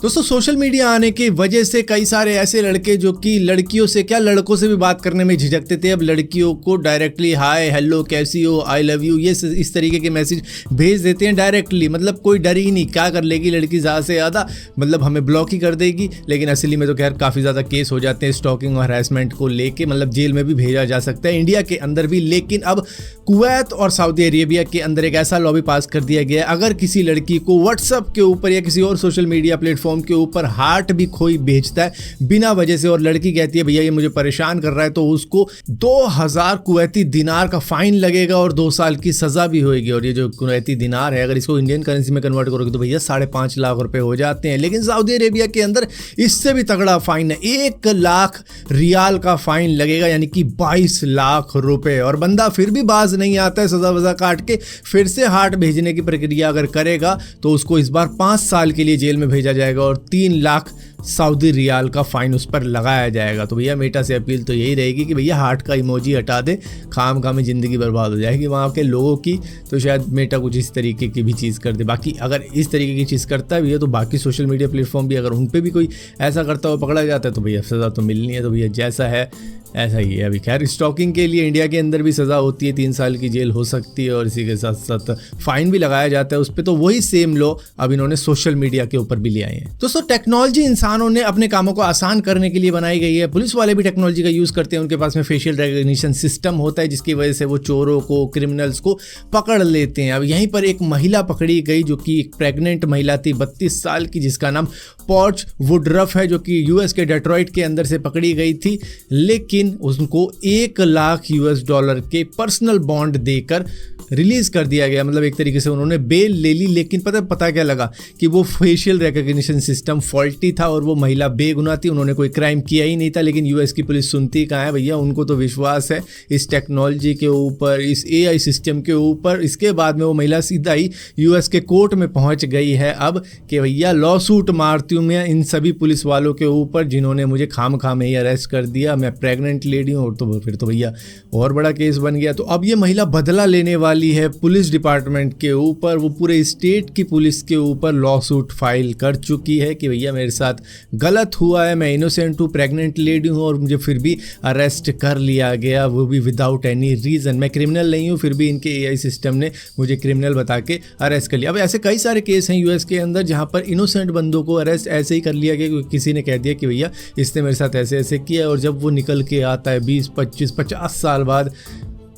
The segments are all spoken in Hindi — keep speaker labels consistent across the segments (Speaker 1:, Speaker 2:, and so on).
Speaker 1: दोस्तों सोशल मीडिया आने की वजह से कई सारे ऐसे लड़के जो कि लड़कियों से क्या लड़कों से भी बात करने में झिझकते थे, अब लड़कियों को डायरेक्टली हाय हेलो कैसी हो आई लव यू ये इस तरीके के मैसेज भेज देते हैं डायरेक्टली। मतलब कोई डर ही नहीं, क्या कर लेगी लड़की ज़्यादा से ज़्यादा, मतलब हमें ब्लॉक ही कर देगी। लेकिन असली में तो खैर काफ़ी ज़्यादा केस हो जाते हैं स्टॉकिंग और हरासमेंट को लेके, मतलब जेल में भी भेजा जा सकता है इंडिया के अंदर भी। लेकिन अब कुवैत और सऊदी अरेबिया के अंदर एक ऐसा लॉ भी पास कर दिया गया है, अगर किसी लड़की को व्हाट्सएप के ऊपर या किसी और सोशल मीडिया प्लेटफॉर्म के ऊपर हार्ट भी कोई बेचता है बिना वजह से और लड़की कहती है भैया ये मुझे परेशान कर रहा है, तो उसको 2000 कुवैती दिनार का फाइन लगेगा और 2 साल की सजा भी होगी। और ये जो कुवैती दिनार है अगर इसको इंडियन करेंसी में कन्वर्ट करोगे तो भैया 5.5 लाख रुपए हो जाते हैं। लेकिन सऊदी अरेबिया के अंदर इससे भी तगड़ा फाइन है, 1 लाख रियाल का फाइन लगेगा, यानी कि 22 लाख रुपए। और बंदा फिर भी बाज नहीं आता है, सजा वजा काट के फिर से हार्ट भेजने की प्रक्रिया अगर करेगा तो उसको इस बार 5 साल के लिए जेल में भेजा जाएगा और 3 लाख सऊदी रियाल का फाइन उस पर लगाया जाएगा। तो भैया मेटा से अपील तो यही रहेगी कि भैया हार्ट का इमोजी हटा दे, खाम में ज़िंदगी बर्बाद हो जाएगी वहाँ के लोगों की। तो शायद मेटा कुछ इस तरीके की भी चीज़ कर दे। बाकी अगर इस तरीके की चीज़ करता है भैया तो बाकी सोशल मीडिया प्लेटफॉर्म भी अगर उन पर भी कोई ऐसा करता हुआ पकड़ा जाता है तो भैया सज़ा तो मिलनी है। तो भैया जैसा है ऐसा ही है। अभी खैर स्टॉकिंग के लिए इंडिया के अंदर भी सज़ा होती है, 3 साल की जेल हो सकती है और इसी के साथ साथ फाइन भी लगाया जाता है उस पर। तो वही सेम लॉ अब इन्होंने सोशल मीडिया के ऊपर भी ले आए हैं। दोस्तों टेक्नोलॉजी इंसानों ने अपने कामों को आसान करने के लिए बनाई गई है। पुलिस वाले भी टेक्नोलॉजी का यूज़ करते हैं, उनके पास में फेशियल रिकॉग्निशन सिस्टम होता है जिसकी वजह से वो चोरों को क्रिमिनल्स को पकड़ लेते हैं। अब यहीं पर एक महिला पकड़ी गई जो कि एक प्रेग्नेंट महिला थी 32 साल की, जिसका नाम पॉर्च वुडरफ है, जो कि यूएस के डेट्रॉइट के अंदर से पकड़ी गई थी। लेकिन उसको $1 लाख के पर्सनल बॉन्ड देकर रिलीज कर दिया गया। मतलब एक तरीके से उन्होंने बेल ले ली। लेकिन पता क्या लगा कि वो फेशियल रिकॉग्निशन सिस्टम फॉल्टी था और वो महिला बेगुनाह थी, उन्होंने कोई क्राइम किया ही नहीं था। लेकिन यूएस की पुलिस सुनती कहाँ है भैया, उनको तो विश्वास है इस टेक्नोलॉजी के ऊपर, इस एआई सिस्टम के ऊपर। इसके बाद में वो महिला सीधा ही यूएस के कोर्ट में पहुंच गई है अब कि भैया लॉ सूट मारती हूँ मैं इन सभी पुलिस वालों के ऊपर जिन्होंने मुझे खाम में ही अरेस्ट कर दिया, मैं प्रेग्नेंट लेडी हूँ। और तो फिर तो भैया और बड़ा केस बन गया। तो अब ये महिला बदला लेने वाली है पुलिस डिपार्टमेंट के ऊपर, वो पूरे स्टेट की पुलिस के ऊपर लॉ सूट फाइल कर चुकी है कि भैया मेरे साथ गलत हुआ है, मैं इनोसेंट हूँ, प्रेग्नेंट लेडी हूँ और मुझे फिर भी अरेस्ट कर लिया गया, वो भी विदाउट एनी रीज़न। मैं क्रिमिनल नहीं हूँ फिर भी इनके एआई सिस्टम ने मुझे क्रिमिनल बता के अरेस्ट कर लिया। अब ऐसे कई सारे केस हैं यूएस के अंदर जहाँ पर इनोसेंट बंदों को अरेस्ट ऐसे ही कर लिया गया क्योंकि किसी ने कह दिया कि भैया इसने मेरे साथ ऐसे ऐसे किया। और जब वो निकल के आता है 20, 25, 50 साल बाद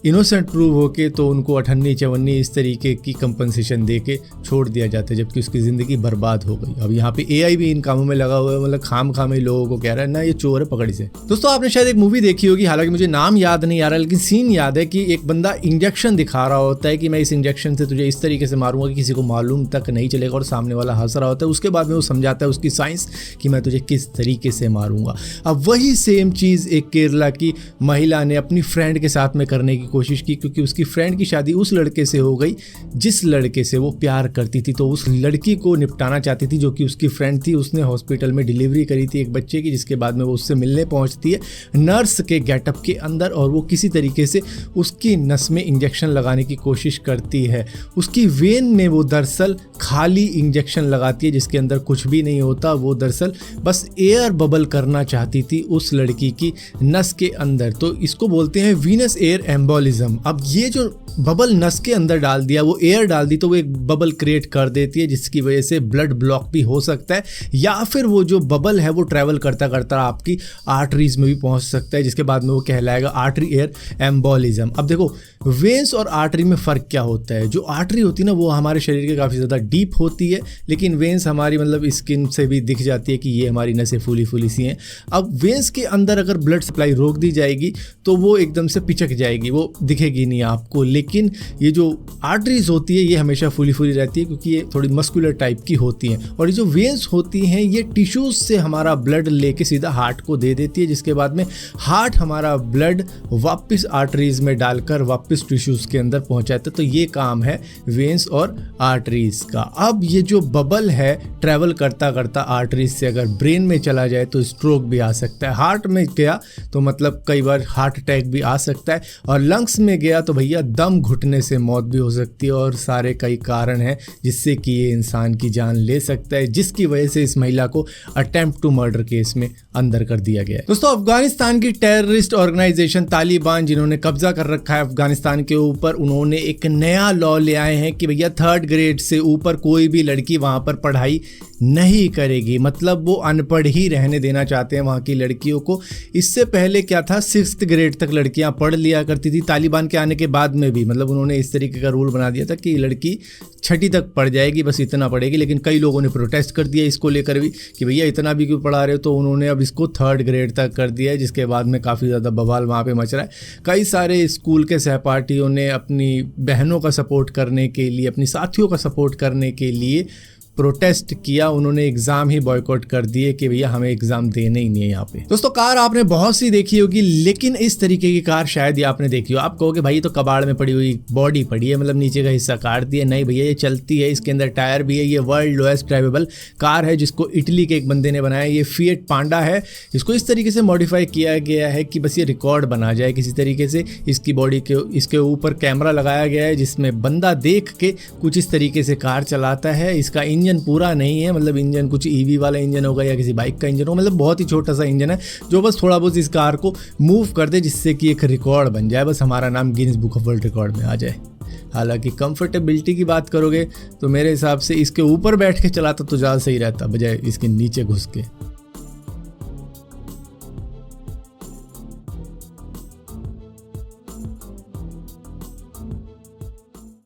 Speaker 1: इनोसेंट प्रूव होके, तो उनको 58-54 इस तरीके की कंपनसेशन दे के छोड़ दिया जाता है, जबकि उसकी ज़िंदगी बर्बाद हो गई। अब यहाँ पे एआई भी इन कामों में लगा हुआ है, मतलब खाम ही लोगों को कह रहा है ना ये चोर है पकड़ी से। दोस्तों आपने शायद एक मूवी देखी होगी, हालांकि मुझे नाम याद नहीं आ रहा, लेकिन सीन याद है कि एक बंदा इंजेक्शन दिखा रहा होता है कि मैं इस इंजेक्शन से तुझे इस तरीके से मारूंगा कि किसी को मालूम तक नहीं चलेगा, और सामने वाला हंस रहा होता है। उसके बाद में वो समझाता है उसकी साइंस कि मैं तुझे किस तरीके से मारूंगा। अब वही सेम चीज़ एक केरला की महिला ने अपनी फ्रेंड के साथ में करने की कोशिश की, क्योंकि उसकी फ्रेंड की शादी उस लड़के से हो गई जिस लड़के से वो प्यार करती थी। तो उस लड़की को निपटाना चाहती थी जो कि उसकी फ्रेंड थी। उसने हॉस्पिटल में डिलीवरी करी थी एक बच्चे की, जिसके बाद में वो उससे मिलने पहुंचती है नर्स के गेटअप के अंदर, और वो किसी तरीके से उसकी नस में इंजेक्शन लगाने की कोशिश करती है। उसकी वेन में वो दरअसल खाली इंजेक्शन लगाती है जिसके अंदर कुछ भी नहीं होता। वो दरअसल बस एयर बबल करना चाहती थी उस लड़की की नस के अंदर। तो इसको बोलते हैं वीनस एयर एम्बोलिज्म। अब ये जो बबल नस के अंदर डाल दिया, वो एयर डाल दी, तो वो एक बबल क्रिएट कर देती है जिसकी वजह से ब्लड ब्लॉक भी हो सकता है, या फिर वो जो बबल है वो ट्रैवल करता करता आपकी आर्टरीज में भी पहुंच सकता है, जिसके बाद में वो कहलाएगा आर्टरी एयर एम्बोलिज्म। अब देखो वेन्स और आर्टरी में फ़र्क क्या होता है। जो आर्टरी होती है ना वो हमारे शरीर के काफ़ी ज़्यादा डीप होती है, लेकिन वेन्स हमारी मतलब स्किन से भी दिख जाती है कि ये हमारी नसें फूली फूली सी हैं। अब वेन्स के अंदर अगर ब्लड सप्लाई रोक दी जाएगी तो वो एकदम से पिचक जाएगी, वो दिखेगी नहीं आपको। लेकिन ये जो आर्टरीज होती है ये हमेशा फूली फूली रहती है क्योंकि ये थोड़ी मस्कुलर टाइप की होती हैं। और ये जो वेन्स होती हैं ये टिश्यूज से हमारा ब्लड लेके सीधा हार्ट को दे देती है, जिसके बाद में हार्ट हमारा ब्लड वापस आर्टरीज में डालकर वापस टिश्यूज के अंदर पहुंचाता है। तो ये काम है वेन्स और आर्टरीज का। अब ये जो बबल है ट्रैवल करता करता आर्टरीज से अगर ब्रेन में चला जाए तो स्ट्रोक भी आ सकता है। हार्ट में गया तो मतलब कई बार हार्ट अटैक भी आ सकता है, और लंग लंग्स में गया तो भैया दम घुटने से मौत भी हो सकती है और सारे कई कारण हैं जिससे कि ये इंसान की जान ले सकता है, जिसकी वजह से इस महिला को अटेम्प्ट टू मर्डर केस में अंदर कर दिया गया है। दोस्तों, अफगानिस्तान की टेररिस्ट ऑर्गेनाइजेशन तालिबान, जिन्होंने कब्जा कर रखा है अफगानिस्तान के ऊपर, उन्होंने एक नया लॉ ले आए हैं कि भैया 3rd ग्रेड से ऊपर कोई भी लड़की वहां पर पढ़ाई नहीं करेगी। मतलब वो अनपढ़ ही रहने देना चाहते हैं वहाँ की लड़कियों को। इससे पहले क्या था, 6th ग्रेड तक लड़कियां पढ़ लिया करती थी। तालिबान के आने के बाद में भी मतलब उन्होंने इस तरीके का रूल बना दिया था कि लड़की 6ठी तक पढ़ जाएगी, बस इतना पढ़ेगी। लेकिन कई लोगों ने प्रोटेस्ट कर दिया इसको लेकर भी कि भैया इतना भी क्यों पढ़ा रहे हो, तो उन्होंने अब इसको 3rd ग्रेड तक कर दिया है, जिसके बाद में काफ़ी ज़्यादा बवाल वहाँ पे मच रहा है। कई सारे स्कूल के सहपाठियों ने अपनी बहनों का सपोर्ट करने के लिए, अपनी साथियों का सपोर्ट करने के लिए प्रोटेस्ट किया। उन्होंने एग्ज़ाम ही बॉयकॉट कर दिए कि भैया हमें एग्ज़ाम देने ही नहीं है यहाँ पे। दोस्तों, कार आपने बहुत सी देखी होगी, लेकिन इस तरीके की कार शायद ये आपने देखी हो। आप कहोगे भाई तो कबाड़ में पड़ी हुई बॉडी पड़ी है, मतलब नीचे का हिस्सा काट दिया। नहीं भैया, ये चलती है, इसके अंदर टायर भी है। ये वर्ल्ड लोएस्ट ड्राइवेबल कार है जिसको इटली के एक बंदे ने बनाया। ये फिएट पांडा है। इसको इस तरीके से मॉडिफाई किया गया है कि बस ये रिकॉर्ड बना जाए किसी तरीके से। इसकी बॉडी के इसके ऊपर कैमरा लगाया गया है जिसमें बंदा देख के कुछ इस तरीके से कार चलाता है। इसका इंजन पूरा नहीं है, मतलब इंजन कुछ ईवी वाला इंजन होगा या किसी बाइक का इंजन होगा, मतलब बहुत ही छोटा सा इंजन है जो बस थोड़ा बहुत इस कार को मूव कर दे जिससे कि एक रिकॉर्ड बन जाए, बस हमारा नाम Guinness book of world record में आ जाए। हालांकि कंफर्टेबिलिटी की बात करोगे तो मेरे हिसाब से इसके ऊपर बैठ के चलाता तो ज़्यादा सही रहता बजाय इसके नीचे घुस के।